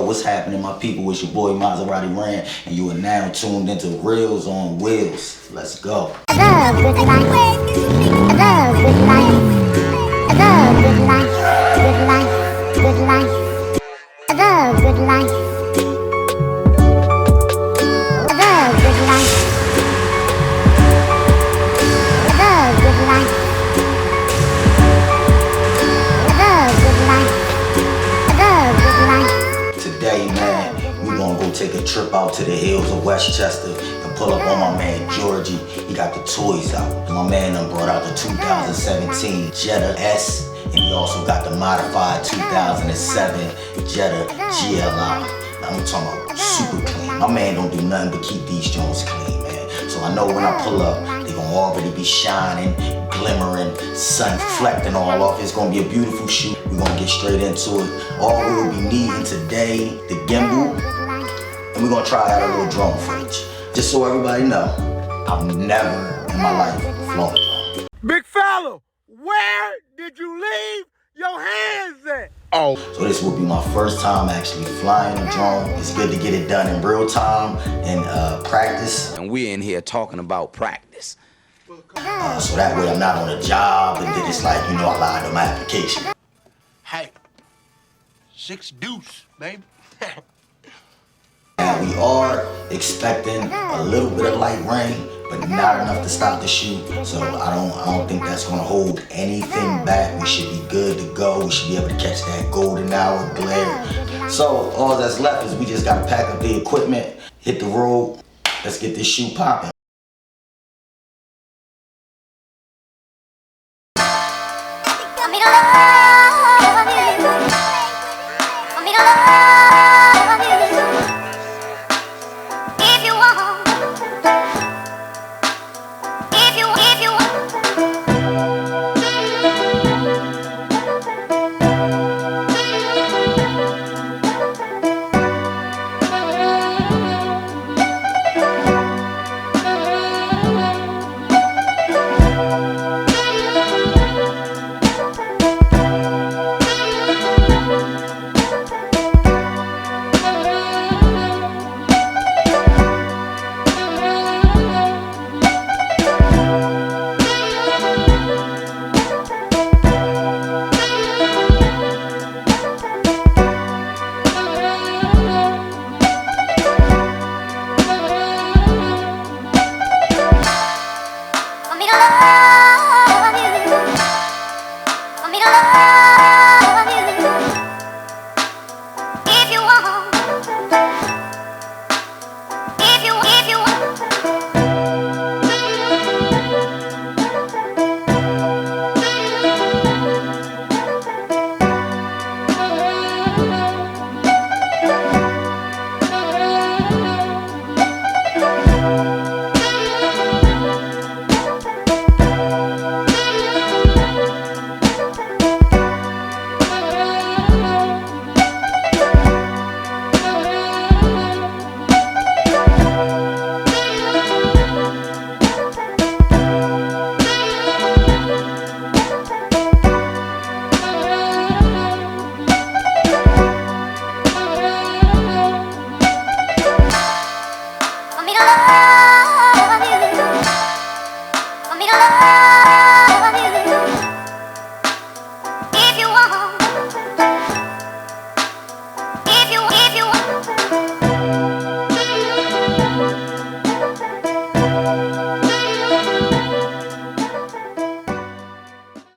what's happening, my people? It's your boy Maserati Ran, and you are now tuned into Reelz on Wheelz. Let's go. I love good life. I love good life. I love good life. Good life. Good life. I love good life. I love good life. I love good life. I love good life. I love good life. Today, man, we gonna go take a trip out to the hills of Westchester and pull up on my man Georgie. He got the toys out. And my man done brought out the 2017 Jetta S, and he also got the modified 2007 Jetta GLI. Now I'm talking about super clean. My man don't do nothing but keep these joints clean, man. So I know when I pull up, they gonna already be shining, glimmering, sun reflecting all off. It's gonna be a beautiful shoot. We're gonna get straight into it. All we'll be needing today, the gimbal, and we're gonna try out a little drone footage. Just so everybody know, I've never in my life flown a drone. Big fella, where did you leave your hands at? So this will be my first time actually flying a drone. It's good to get it done in real time and practice. And we're in here talking about practice. So that way I'm not on a job and then it's like, you know, I lied on my application. Hey, 6 deuce, baby. Now we are expecting a little bit of light rain, but not enough to stop the shoot. So I don't think that's gonna hold anything back. We should be good to go. We should be able to catch that golden hour glare. So all that's left is we just gotta pack up the equipment, hit the road. Let's get this shoot popping.